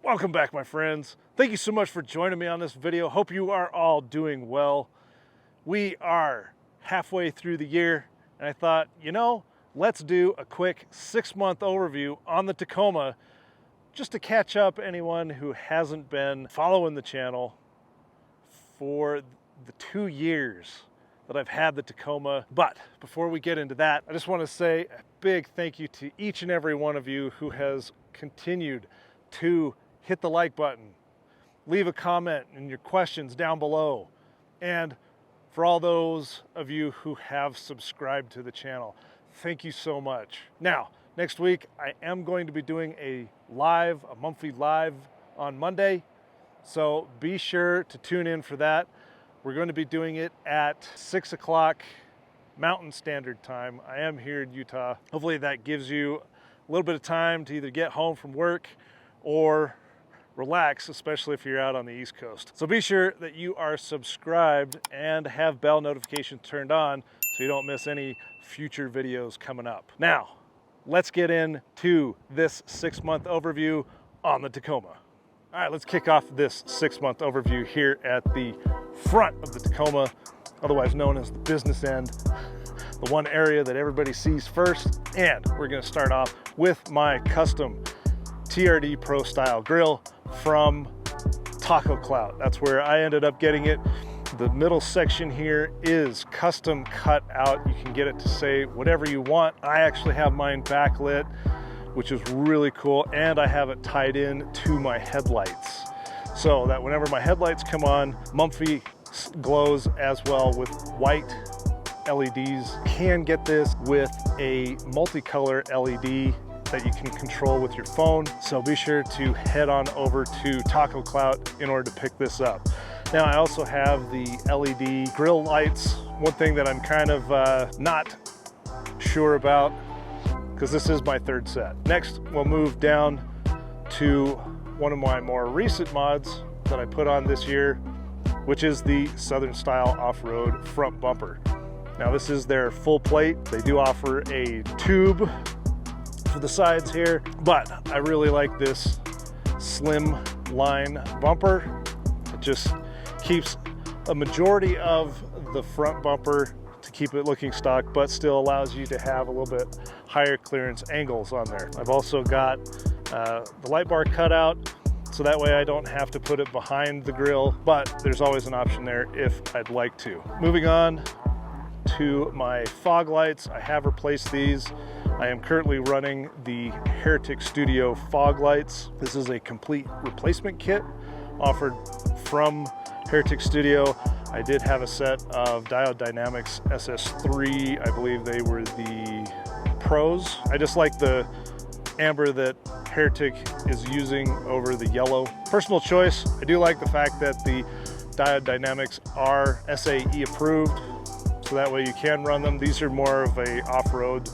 Welcome back, my friends. Thank you so much for joining me on this video. Hope you are all doing well. We are halfway through the year, and I thought, let's do a quick 6-month overview on the Tacoma just to catch up anyone who hasn't been following the channel for the 2 years that I've had the Tacoma. But before we get into that, I just want to say a big thank you to each and every one of you who has continued to hit the like button, leave a comment and your questions down below, and for all those of you who have subscribed to the channel, thank you so much. Now, next week I am going to be doing a Mumfy live on Monday, so be sure to tune in for that. We're going to be doing it at 6 o'clock Mountain Standard Time. I am here in Utah. Hopefully that gives you a little bit of time to either get home from work or relax, especially if you're out on the East Coast. So be sure that you are subscribed and have bell notifications turned on so you don't miss any future videos coming up. Now, let's get into this 6-month overview on the Tacoma. All right, let's kick off this 6-month overview here at the front of the Tacoma, otherwise known as the business end, the one area that everybody sees first. And we're gonna start off with my custom TRD Pro style grill from Tacoma. That's where I ended up getting it. The middle section here is custom cut out. You can get it to say whatever you want. I actually have mine backlit, which is really cool, and I have it tied in to my headlights so that whenever my headlights come on, Mumfy glows as well with white LEDs. Can get this with a multicolor LED that you can control with your phone. So be sure to head on over to Taco Clout in order to pick this up. Now I also have the LED grill lights. One thing that I'm kind of not sure about, because this is my 3rd set. Next, we'll move down to one of my more recent mods that I put on this year, which is the Southern Style Off-Road front bumper. Now this is their full plate. They do offer a tube for the sides here, but I really like this slim line bumper. It just keeps a majority of the front bumper to keep it looking stock, but still allows you to have a little bit higher clearance angles on there. I've also got the light bar cut out, so that way I don't have to put it behind the grill, but there's always an option there if I'd like to. Moving on to my fog lights, I have replaced these. I am currently running the Heretic Studio fog lights. This is a complete replacement kit offered from Heretic Studio. I did have a set of Diode Dynamics SS3. I believe they were the Pros. I just like the amber that Heretic is using over the yellow. Personal choice. I do like the fact that the Diode Dynamics are SAE approved, so that way you can run them. These are more of a off-road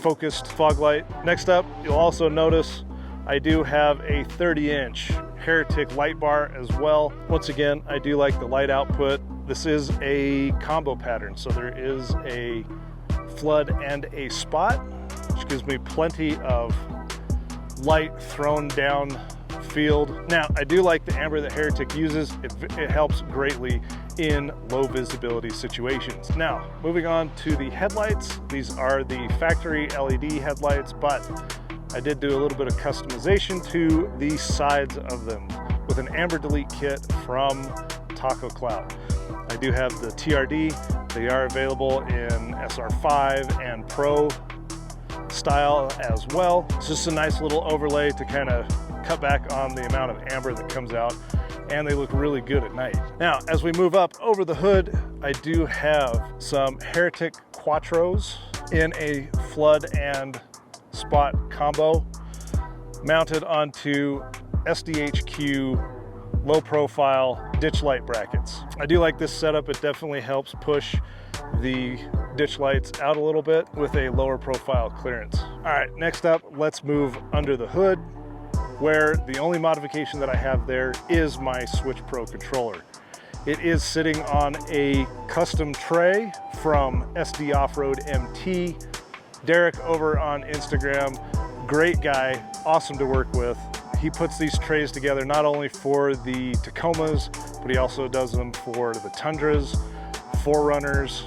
focused fog light. Next up, you'll also notice I do have a 30-inch Heretic light bar as well. Once again, I do like the light output. This is a combo pattern, so there is a flood and a spot, which gives me plenty of light thrown down field. Now, I do like the amber that Heretic uses. It helps greatly in low visibility situations. Now, moving on to the headlights. These are the factory LED headlights, but I did do a little bit of customization to the sides of them with an amber delete kit from Taco Clout. I do have the TRD. They are available in SR5 and Pro style as well. It's just a nice little overlay to kind of cut back on the amount of amber that comes out, and they look really good at night. Now, as we move up over the hood, I do have some Heretic Quattros in a flood and spot combo mounted onto SDHQ low profile ditch light brackets. I do like this setup. It definitely helps push the ditch lights out a little bit with a lower profile clearance. All right, next up, let's move under the hood, where the only modification that I have there is my Switch Pro controller. It is sitting on a custom tray from SD Off-Road MT. Derek over on Instagram, great guy, awesome to work with. he puts these trays together not only for the Tacomas, but he also does them for the Tundras, Forerunners,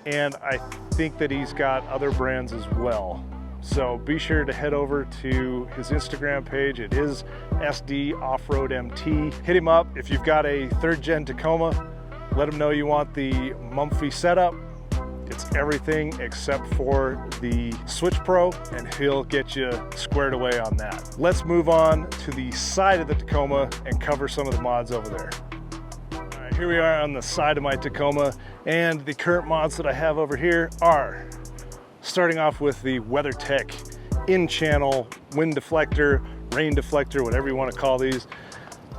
and I think that he's got other brands as well. So be sure to head over to his Instagram page. It is SD Off-Road MT. Hit him up. If you've got a 3rd gen Tacoma, let him know you want the Mumfy setup. It's everything except for the Switch Pro, and he'll get you squared away on that. Let's move on to the side of the Tacoma and cover some of the mods over there. All right, here we are on the side of my Tacoma, and the current mods that I have over here are, starting off with the WeatherTech in-channel wind deflector, rain deflector, whatever you want to call these.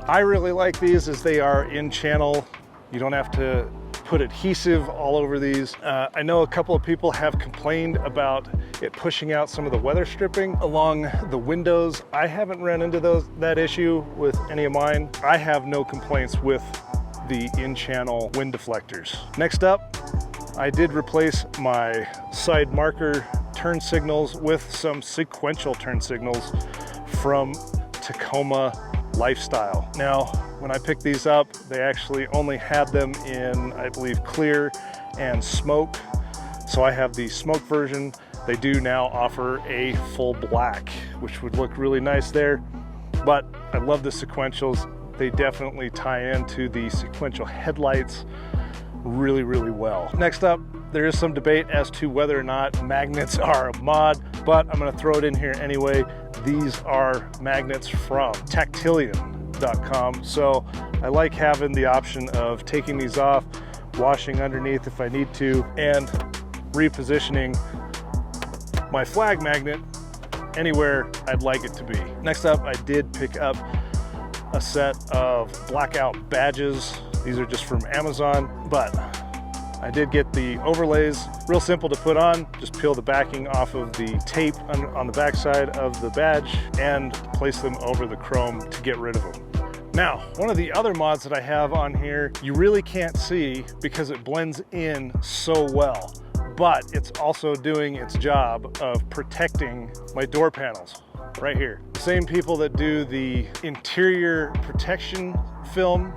I really like these as they are in-channel. You don't have to put adhesive all over these. I know a couple of people have complained about it pushing out some of the weather stripping along the windows. I haven't run into that issue with any of mine. I have no complaints with the in-channel wind deflectors. Next up, I did replace my side marker turn signals with some sequential turn signals from Tacoma Lifestyle. Now, when I picked these up, they actually only had them in, I believe, clear and smoke. So I have the smoke version. They do now offer a full black, which would look really nice there. But I love the sequentials. They definitely tie into the sequential headlights really, really well. Next up, there is some debate as to whether or not magnets are a mod, but I'm gonna throw it in here anyway. These are magnets from Tactilian.com. So I like having the option of taking these off, washing underneath if I need to, and repositioning my flag magnet anywhere I'd like it to be. Next up, I did pick up a set of blackout badges. These are just from Amazon, but I did get the overlays. Real simple to put on. Just peel the backing off of the tape on the backside of the badge and place them over the chrome to get rid of them. Now, one of the other mods that I have on here, you really can't see because it blends in so well, but it's also doing its job of protecting my door panels right here. Same people that do the interior protection film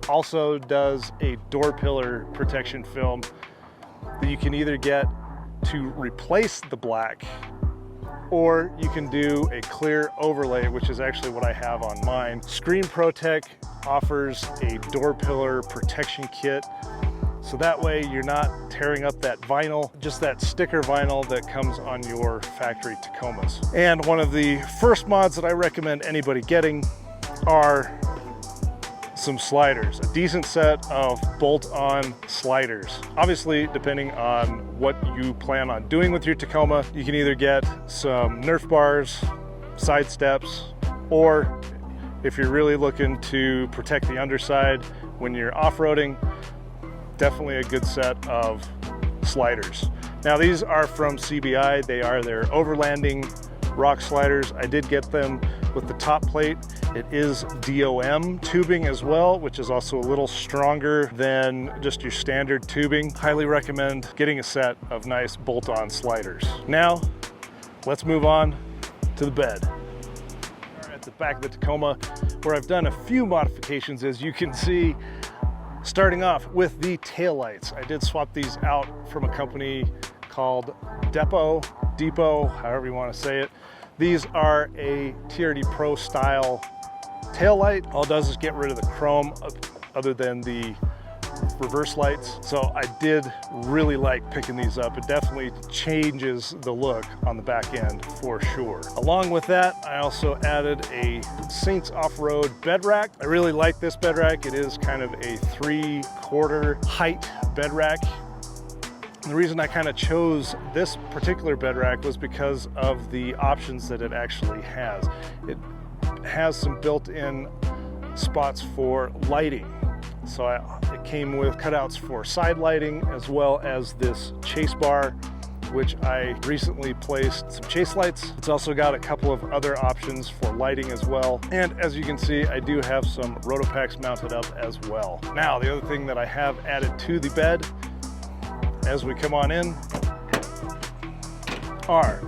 also does a door pillar protection film that you can either get to replace the black, or you can do a clear overlay, which is actually what I have on mine. Screen Protect offers a door pillar protection kit, so that way you're not tearing up that vinyl, just that sticker vinyl that comes on your factory Tacomas. And one of the first mods that I recommend anybody getting are some sliders, a decent set of bolt-on sliders. Obviously, depending on what you plan on doing with your Tacoma, you can either get some Nerf bars, side steps, or if you're really looking to protect the underside when you're off-roading, definitely a good set of sliders. Now, these are from CBI. They are their overlanding rock sliders. I did get them with the top plate. It is DOM tubing as well, which is also a little stronger than just your standard tubing. Highly recommend getting a set of nice bolt-on sliders. Now, let's move on to the bed. At the back of the Tacoma, where I've done a few modifications, as you can see, starting off with the taillights. I did swap these out from a company called Depot, however you want to say it. These are a TRD Pro style taillight. All it does is get rid of the chrome other than the reverse lights. So I did really like picking these up. It definitely changes the look on the back end for sure. Along with that, I also added a Saints Off-Road bed rack. I really like this bed rack. It is kind of a 3/4 height bed rack. The reason I kind of chose this particular bed rack was because of the options that it actually has. It has some built-in spots for lighting. So it came with cutouts for side lighting, as well as this chase bar, which I recently placed some chase lights. It's also got a couple of other options for lighting as well. And as you can see, I do have some Rotopacks mounted up as well. Now, the other thing that I have added to the bed as we come on in are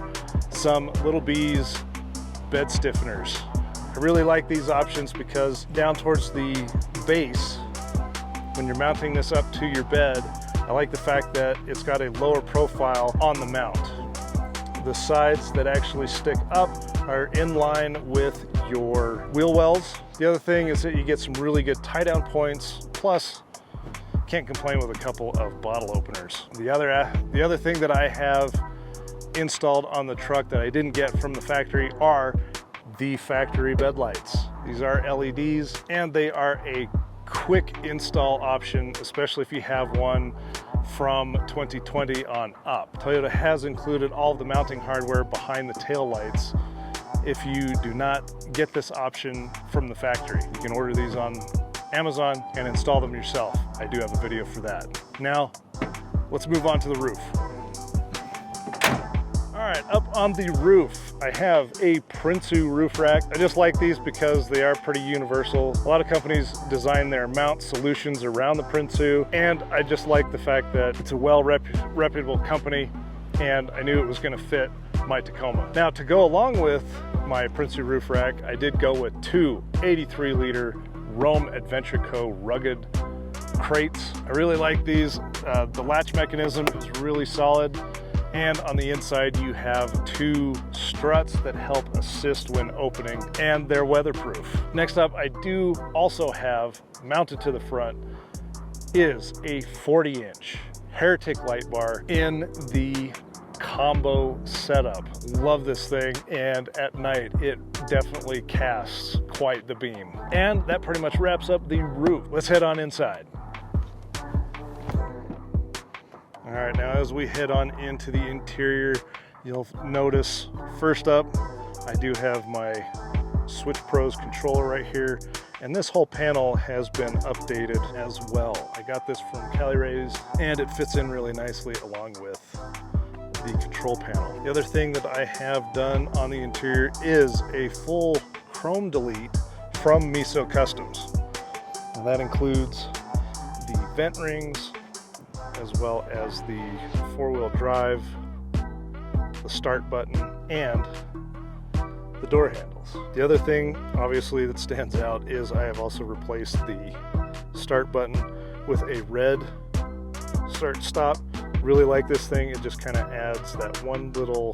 some Little Bees bed stiffeners. I really like these options because down towards the base, when you're mounting this up to your bed, I like the fact that it's got a lower profile on the mount. The sides that actually stick up are in line with your wheel wells. The other thing is that you get some really good tie down points, plus can't complain with a couple of bottle openers. The other thing that I have installed on the truck that I didn't get from the factory are the factory bed lights. These are LEDs and they are a quick install option, especially if you have one from 2020 on up. Toyota has included all of the mounting hardware behind the tail lights. If you do not get this option from the factory, you can order these on Amazon and install them yourself. I do have a video for that. Now, let's move on to the roof. All right, up on the roof, I have a Prinsu roof rack. I just like these because they are pretty universal. A lot of companies design their mount solutions around the Prinsu, and I just like the fact that it's a reputable company, and I knew it was gonna fit my Tacoma. Now, to go along with my Prinsu roof rack, I did go with two 83-liter Rome Adventure Co. rugged crates. I really like these. The latch mechanism is really solid. And on the inside, you have two struts that help assist when opening, and they're weatherproof. Next up, I do also have mounted to the front is a 40-inch Heretic light bar in the combo setup. Love this thing, and at night it definitely casts quite the beam. And that pretty much wraps up the roof. Let's head on inside. All right, now as we head on into the interior, you'll notice first up, I do have my Switch Pros controller right here, and this whole panel has been updated as well. I got this from Cali Rays, and it fits in really nicely along with the control panel. The other thing that I have done on the interior is a full chrome delete from Miso Customs. Now that includes the vent rings, as well as the four-wheel drive, the start button, and the door handles. The other thing, obviously, that stands out is I have also replaced the start button with a red start-stop. Really like this thing. It just kind of adds that one little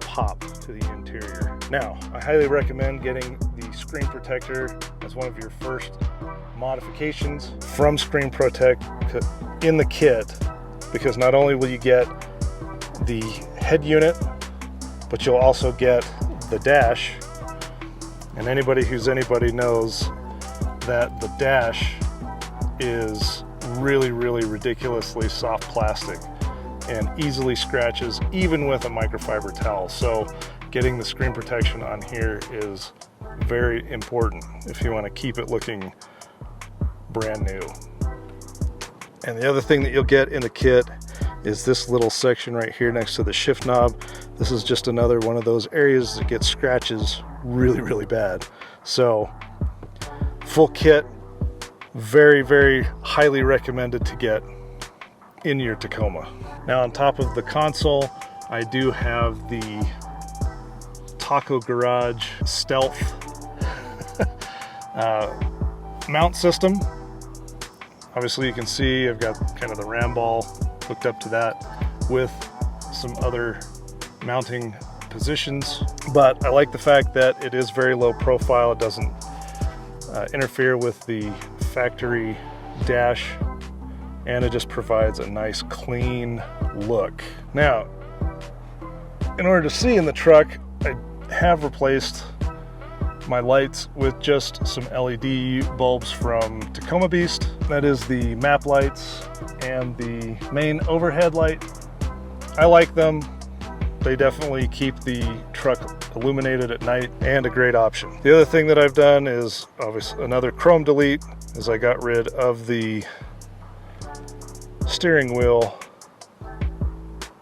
pop to the interior. Now, I highly recommend getting the screen protector as one of your first modifications from Screen Protect in the kit, because not only will you get the head unit, but you'll also get the dash. And anybody who's anybody knows that the dash is really ridiculously soft plastic and easily scratches even with a microfiber towel. So getting the screen protection on here is very important if you want to keep it looking brand new. And the other thing that you'll get in the kit is this little section right here next to the shift knob. This is just another one of those areas that gets scratches really bad. So full kit, very highly recommended to get in your Tacoma. Now on top of the console, I do have the Taco Garage Stealth mount system. Obviously you can see I've got kind of the ram ball hooked up to that with some other mounting positions, but I like the fact that it is very low profile. It doesn't interfere with the factory dash, and it just provides a nice clean look. Now, in order to see in the truck, I have replaced my lights with just some LED bulbs from Tacoma Beast. That is the map lights and the main overhead light. I like them. They definitely keep the truck illuminated at night, and a great option. The other thing that I've done is obviously another chrome delete, as I got rid of the steering wheel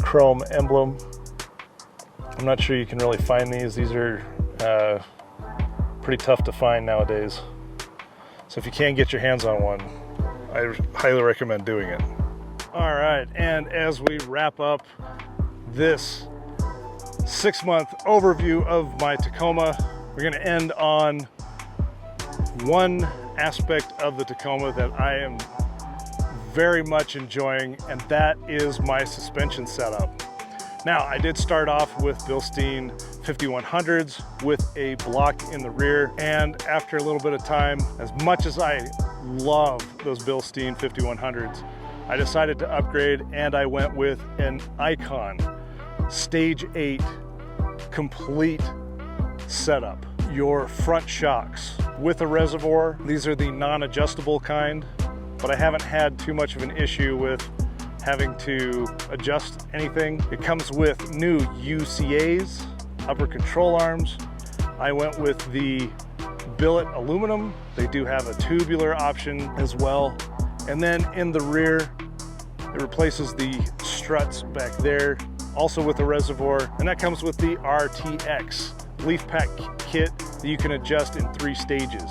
chrome emblem. I'm not sure you can really find these. These are pretty tough to find nowadays. So if you can get your hands on one, I highly recommend doing it. All right, and as we wrap up this 6-month overview of my Tacoma, we're gonna end on one aspect of the Tacoma that I am very much enjoying, and that is my suspension setup. Now, I did start off with Bilstein 5100s with a block in the rear, and after a little bit of time, as much as I love those Bilstein 5100s, I decided to upgrade and I went with an Icon Stage 8 complete setup. Your front shocks with a reservoir. These are the non-adjustable kind, but I haven't had too much of an issue with having to adjust anything. It comes with new UCAs, upper control arms. I went with the billet aluminum. They do have a tubular option as well. And then in the rear, it replaces the struts back there, also with a reservoir. And that comes with the RTX leaf pack kit that you can adjust in 3 stages.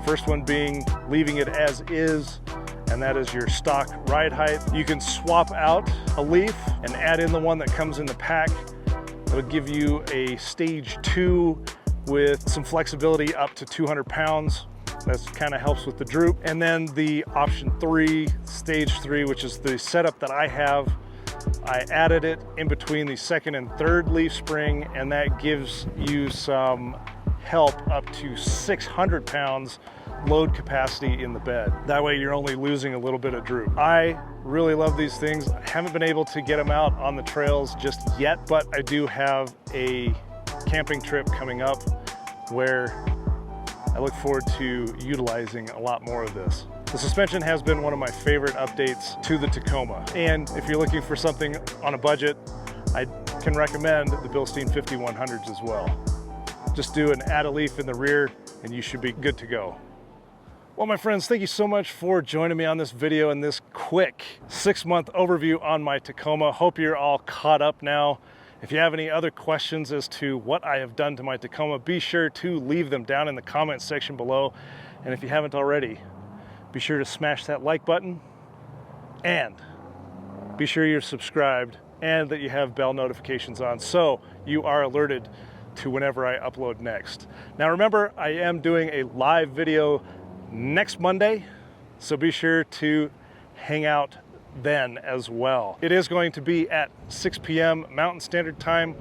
First one being leaving it as is, and that is your stock ride height. You can swap out a leaf and add in the one that comes in the pack. It'll give you a stage 2 with some flexibility up to 200 pounds. That kind of helps with the droop. And then the option 3, stage 3, which is the setup that I have. I added it in between the second and third leaf spring, and that gives you some help up to 600 pounds load capacity in the bed. That way you're only losing a little bit of droop. I really love these things. I haven't been able to get them out on the trails just yet, but I do have a camping trip coming up where I look forward to utilizing a lot more of this. The suspension has been one of my favorite updates to the Tacoma. And if you're looking for something on a budget, I can recommend the Bilstein 5100s as well. Just do an add a leaf in the rear and you should be good to go. Well, my friends, thank you so much for joining me on this video and this quick 6-month overview on my Tacoma. Hope you're all caught up now. If you have any other questions as to what I have done to my Tacoma, be sure to leave them down in the comment section below. And if you haven't already, be sure to smash that like button and be sure you're subscribed and that you have bell notifications on so you are alerted to whenever I upload next. Now remember, I am doing a live video next Monday, so be sure to hang out then as well. It is going to be at 6 p.m. Mountain Standard Time,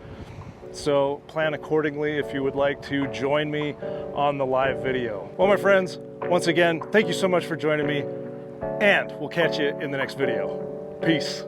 so plan accordingly if you would like to join me on the live video. Well, my friends, once again, thank you so much for joining me, and we'll catch you in the next video. Peace.